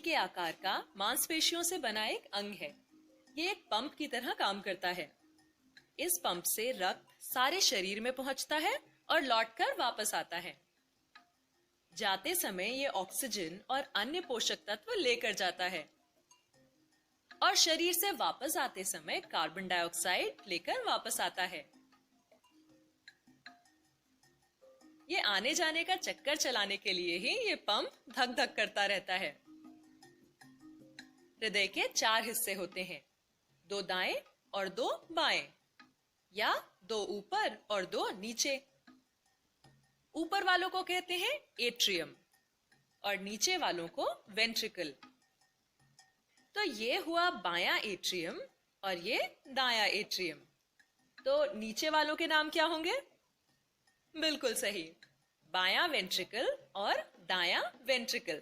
के आकार का मांसपेशियों से बना एक अंग है। ये एक पंप की तरह काम करता है। इस पंप से रक्त सारे शरीर में पहुंचता है और लौटकर वापस आता है। जाते समय ये ऑक्सीजन और अन्य पोषक तत्व लेकर जाता है और शरीर से वापस आते समय कार्बन डाइऑक्साइड लेकर वापस आता है। ये आने जाने का चक्कर चलाने के लिए ही ये पंप धक धक करता रहता है। हृदय के 4 हिस्से होते हैं, 2 दाएं और 2 बाएं, या 2 ऊपर और 2 नीचे। ऊपर वालों को कहते हैं एट्रियम और नीचे वालों को वेंट्रिकल। तो ये हुआ बायां एट्रियम और ये दायां एट्रियम। तो नीचे वालों के नाम क्या होंगे? बिल्कुल सही, बायां वेंट्रिकल और दायां वेंट्रिकल।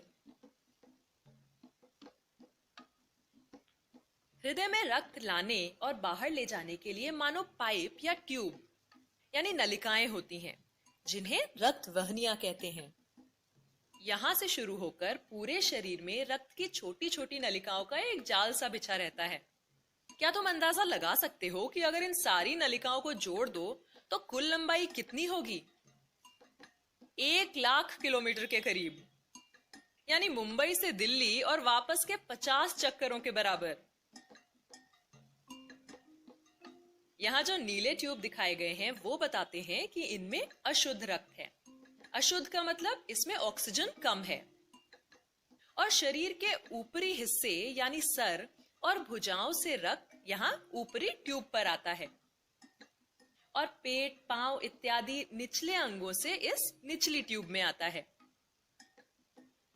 हृदय में रक्त लाने और बाहर ले जाने के लिए मानो पाइप या ट्यूब यानी नलिकाएं होती हैं, जिन्हें रक्त वहनियां कहते हैं। यहां से शुरू होकर पूरे शरीर में रक्त की छोटी छोटी नलिकाओं का एक जाल सा बिछा रहता है। क्या तुम अंदाजा लगा सकते हो कि अगर इन सारी नलिकाओं को जोड़ दो तो कुल लंबाई कितनी होगी? 1,00,000 किलोमीटर के करीब, यानी मुंबई से दिल्ली और वापस के 50 चक्करों के बराबर। यहाँ जो नीले ट्यूब दिखाए गए हैं वो बताते हैं कि इनमें अशुद्ध रक्त है। अशुद्ध का मतलब इसमें ऑक्सीजन कम है। और शरीर के ऊपरी हिस्से यानी सर और भुजाओं से रक्त यहाँ ऊपरी ट्यूब पर आता है और पेट, पांव इत्यादि निचले अंगों से इस निचली ट्यूब में आता है।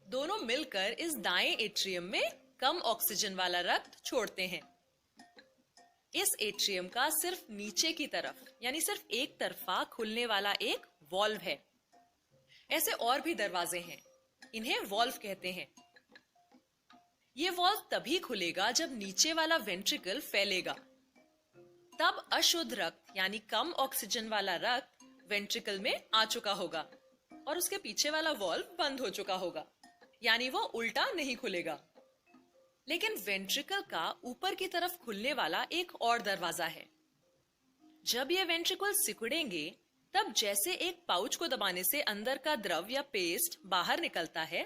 दोनों मिलकर इस दाएं एट्रियम में कम ऑक्सीजन वाला रक्त छोड़ते हैं। इस एट्रियम का सिर्फ नीचे की तरफ यानी सिर्फ एक तरफा खुलने वाला एक वॉल्व है। ऐसे और भी दरवाजे हैं, इन्हें वॉल्व कहते हैं। ये वॉल्व तभी खुलेगा जब नीचे वाला वेंट्रिकल फैलेगा। तब अशुद्ध रक्त यानी कम ऑक्सीजन वाला रक्त वेंट्रिकल में आ चुका होगा और उसके पीछे वाला वॉल्व बंद हो चुका होगा, यानी वो उल्टा नहीं खुलेगा। लेकिन वेंट्रिकल का ऊपर की तरफ खुलने वाला एक और दरवाजा है। जब ये वेंट्रिकल सिकुड़ेंगे तब जैसे एक पाउच को दबाने से अंदर का द्रव या पेस्ट बाहर निकलता है,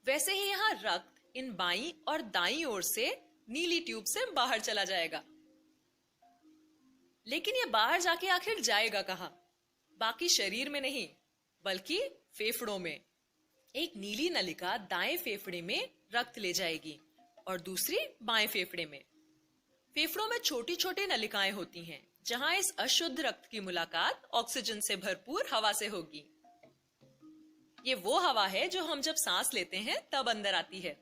वैसे ही यहाँ रक्त इन बाईं और दाईं ओर से नीली ट्यूब से बाहर चला जाएगा। लेकिन ये बाहर जाके आखिर जाएगा कहाँ? बाकी शरीर में नहीं, बल्कि फेफड़ों में। एक नीली नलिका दाएं फेफड़े में रक्त ले जाएगी और दूसरी बाएं फेफड़े में। फेफड़ों में छोटी छोटी नलिकाएं होती हैं, जहां इस अशुद्ध रक्त की मुलाकात ऑक्सीजन से भरपूर हवा से होगी। ये वो हवा है जो हम जब सांस लेते हैं तब अंदर आती है।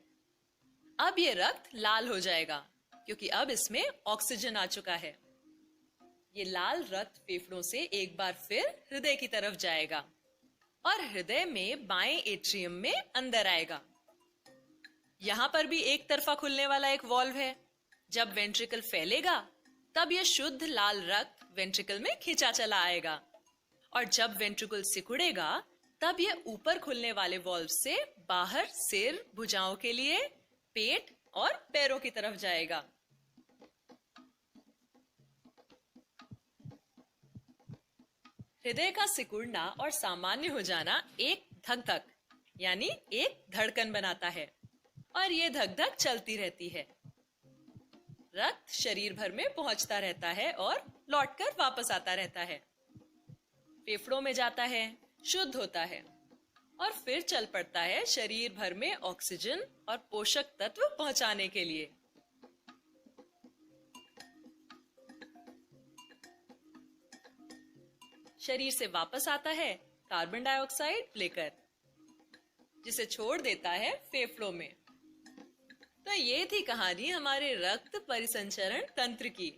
अब ये रक्त लाल हो जाएगा क्योंकि अब इसमें ऑक्सीजन आ चुका है। ये लाल रक्त फेफड़ों से एक बार फिर हृदय की तरफ जाएगा और हृदय में बाएं एट्रियम में अंदर आएगा। यहाँ पर भी एक तरफा खुलने वाला एक वॉल्व है। जब वेंट्रिकल फैलेगा तब यह शुद्ध लाल रक्त वेंट्रिकल में खींचा चला आएगा और जब वेंट्रिकल सिकुड़ेगा तब यह ऊपर खुलने वाले वॉल्व से बाहर सिर, भुजाओं के लिए, पेट और पैरों की तरफ जाएगा। हृदय का सिकुड़ना और सामान्य हो जाना एक धक धक यानी एक धड़कन बनाता है और ये धक धक चलती रहती है। रक्त शरीर भर में पहुंचता रहता है और लौटकर वापस आता रहता है। फेफड़ों में जाता है, शुद्ध होता है और फिर चल पड़ता है शरीर भर में ऑक्सीजन और पोषक तत्व पहुंचाने के लिए। शरीर से वापस आता है कार्बन डाइऑक्साइड लेकर, जिसे छोड़ देता है फेफड़ों में। तो ये थी कहानी हमारे रक्त परिसंचरण तंत्र की।